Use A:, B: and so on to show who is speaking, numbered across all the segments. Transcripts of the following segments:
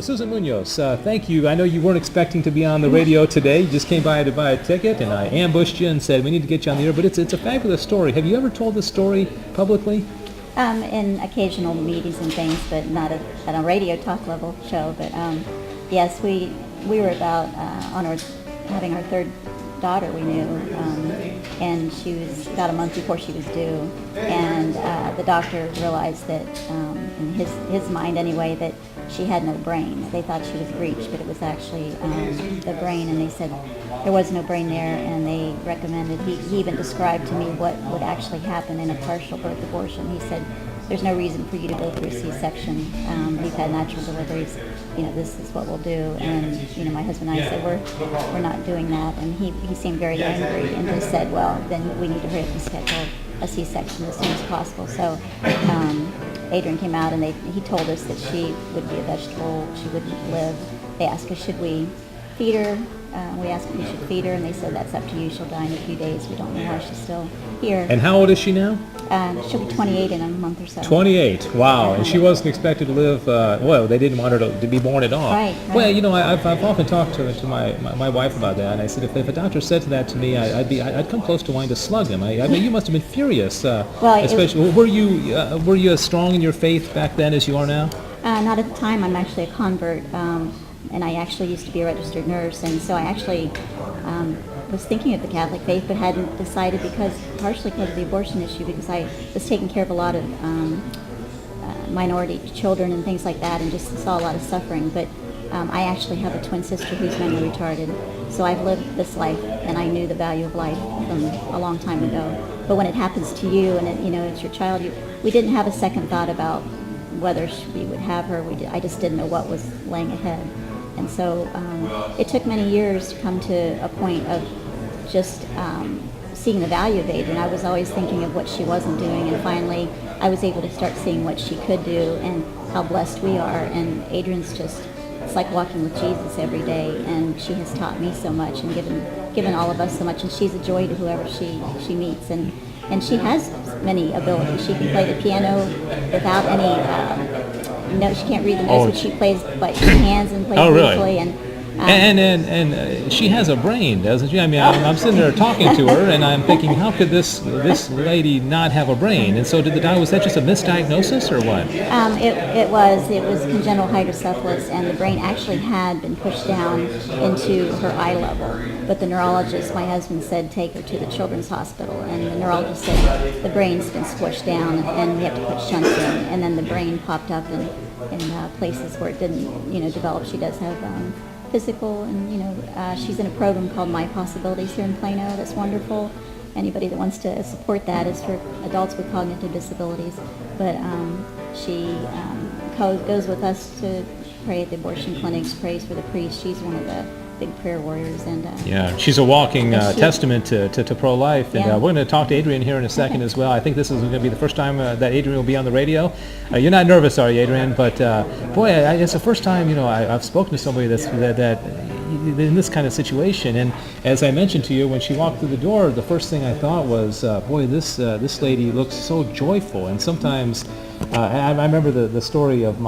A: Susan Munoz, thank you. I know you weren't expecting to be on the radio today. You just came by to buy a ticket, and I ambushed you and said, we need to get you on the air. But it's a fabulous story. Have you ever told this story publicly?
B: In occasional meetings and things, but not at a radio talk level show. But yes, we were about having our third daughter, we knew, and she was about a month before she was due, and the doctor realized that, in his mind anyway, that she had no brain. They thought she was breached, but it was actually the brain, and they said there was no brain there, and they recommended, he even described to me what would actually happen in a partial birth abortion. He said, there's no reason for you to go through a C-section. We've had natural deliveries. This is what we'll do. And, my husband and I said, we're not doing that. And he seemed very angry and just said, well, then we need to hurry up and schedule a C-section as soon as possible. So Adrian came out and he told us that she would be a vegetable. She wouldn't live. They asked us, should we feed her? We asked if we should feed her, and they said, that's up to you. She'll die in a few days. We don't know why she's still here.
A: And how old is she now?
B: She'll be 28 in a month or so.
A: 28, wow. And she wasn't expected to live, they didn't want her to be born at all.
B: Right.
A: Well, I've often talked to my wife about that, and I said, if a doctor said to that to me, I'd come close to wanting to slug him. I mean, you must have been furious. Especially, were you as strong in your faith back then as you are now?
B: Not at the time. I'm actually a convert. And I actually used to be a registered nurse, and so I actually was thinking of the Catholic faith, but hadn't decided partially because of the abortion issue, because I was taking care of a lot of minority children and things like that, and just saw a lot of suffering. But I actually have a twin sister who's mentally retarded, so I've lived this life, and I knew the value of life from a long time ago. But when it happens to you, and it's your child, we didn't have a second thought about whether we would have her. I just didn't know what was laying ahead. And so it took many years to come to a point of just seeing the value of Adrian. I was always thinking of what she wasn't doing, and finally I was able to start seeing what she could do and how blessed we are. And Adrian's it's like walking with Jesus every day, and she has taught me so much and given all of us so much, and she's a joy to whoever she meets. And she has many abilities. She can play the piano without any... she can't read the notes, but she plays by her hands and plays beautifully. And
A: she has a brain, doesn't she? I mean, I'm sitting there talking to her, and I'm thinking, how could this lady not have a brain? And so was that just a misdiagnosis or what?
B: It was congenital hydrocephalus, and the brain actually had been pushed down into her eye level. But the neurologist, my husband, said, take her to the Children's Hospital, and the neurologist said, the brain's been squished down, and we have to put shunts in. And then the brain popped up in places where it didn't, develop. She does have physical, and she's in a program called My Possibilities here in Plano. That's wonderful. Anybody that wants to support that is for adults with cognitive disabilities. But she goes with us to pray at the abortion clinics, prays for the priest. She's one of the big prayer warriors, and
A: she's a walking testament to pro-life, and we're going to talk to Adrian here in a second as well. I think this is going to be the first time that Adrian will be on the radio. You're not nervous, are you, Adrian? But it's the first time I've spoken to somebody that in this kind of situation. And as I mentioned to you, when she walked through the door, the first thing I thought was, this lady looks so joyful. And sometimes I remember the story of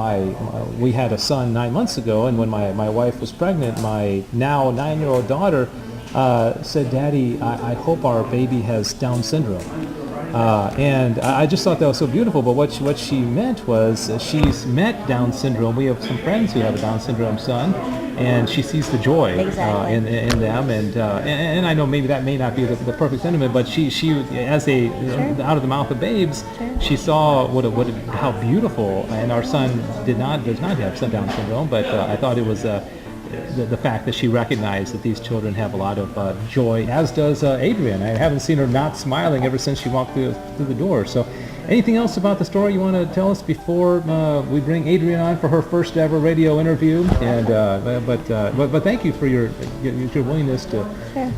A: we had a son 9 months ago, and when my wife was pregnant, my now 9-year-old daughter said, Daddy, I hope our baby has Down syndrome. And I just thought that was so beautiful, but what she meant was she's met Down syndrome. We have some friends who have a Down syndrome son, and she sees the joy in them, and I know maybe that may not be the perfect sentiment, but she as out of the mouth of babes, she saw how beautiful, and our son does not have Down syndrome, but I thought it was the fact that she recognized that these children have a lot of joy, as does Adrian. I haven't seen her not smiling ever since she walked through the door. So anything else about the story you want to tell us before we bring Adrian on for her first ever radio interview? And but thank you for your willingness to.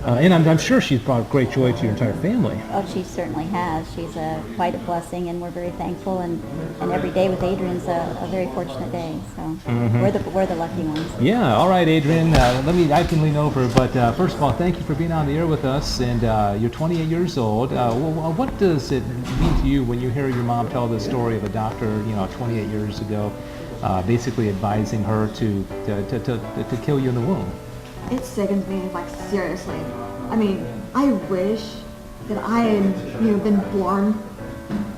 A: And I'm sure she's brought great joy to your entire family.
B: Oh, she certainly has. She's quite a blessing, and we're very thankful. And every day with Adrian's a very fortunate day. So we're the lucky ones.
A: Yeah. All right, Adrian. I can lean over, but first of all, thank you for being on the air with us. And you're 28 years old. What does it mean to you when you hear your mom tell the story of a doctor, 28 years ago, basically advising her to kill you in the womb.
C: It sickens me, like seriously. I mean, I wish that I had, been born,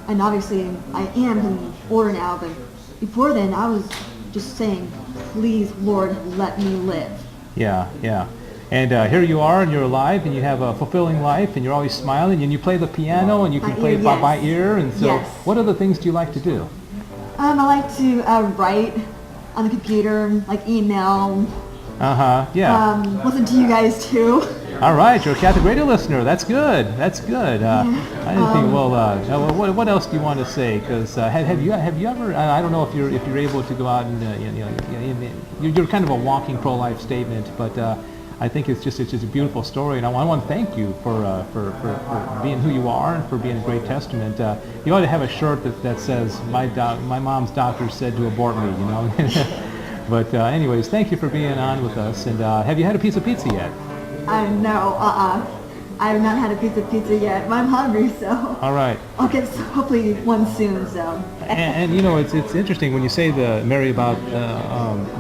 C: and obviously I am older now, but before then I was just saying, please, Lord, let me live.
A: Yeah, yeah. And here you are, and you're alive, and you have a fulfilling life, and you're always smiling, and you play the piano, and you can play by ear, and so
C: Yes.
A: what other things do you like to do?
C: I like to write on the computer, like email,
A: Yeah.
C: listen to you guys too.
A: All right, you're a Catholic radio listener. That's good. That's good. I didn't think. Well, what else do you want to say? Because have you ever? I don't know if you're able to go out and you're kind of a walking pro-life statement, but I think it's just a beautiful story, and I want to thank you for being who you are and for being a great testament. You ought to have a shirt that says my mom's doctor said to abort me. But anyways, thank you for being on with us. And have you had a piece of pizza yet?
C: No, I have not had a piece of pizza yet, but I'm hungry, so.
A: All right.
C: I'll get hopefully one soon, so.
A: And it's interesting when you say Mary about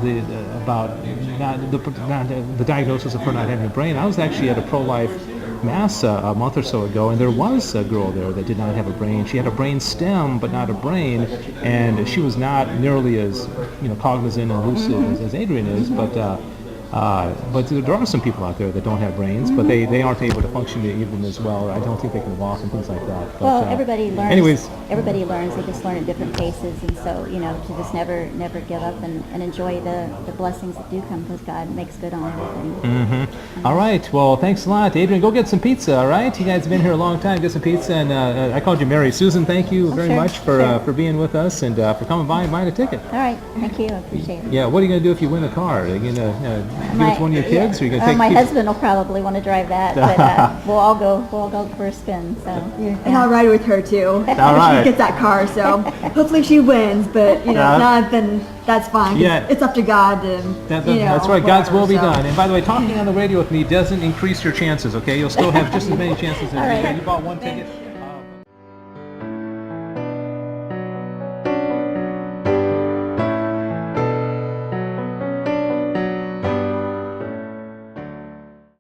A: the diagnosis of her not having a brain. I was actually at a pro-life mass a month or so ago, and there was a girl there that did not have a brain. She had a brain stem, but not a brain, and she was not nearly as cognizant and lucid as Adrian is, but there are some people out there that don't have brains, but they aren't able to function even as well. I don't think they can walk and things like that. But,
B: well, everybody learns.
A: Anyways.
B: Everybody learns. They just learn at different paces, and so to just never give up and enjoy the blessings that do come, because God makes good on everything.
A: Mm-hmm. All right. Well, thanks a lot, Adrian. Go get some pizza. All right. You guys have been here a long time. Get some pizza, and I called you Mary. Susan, thank you very much for being with us and for coming by and buying a ticket.
B: All right. Thank you. I appreciate it.
A: Yeah. What are you going to do if you win a car? Are you going to give it to one of your kids? Or are you going to take
B: my husband will probably want to drive that, but we'll all go for a spin. So
C: And I'll ride with her too.
A: All right.
C: If she gets that car, so hopefully she wins, but if not, then that's fine.
A: Yeah.
C: It's up to God to,
A: that's right. God's will be
C: so.
A: done. And by the way, talking on the radio with me doesn't increase your chances, okay? You'll still have just as many chances as
B: All right.
A: you bought one ticket.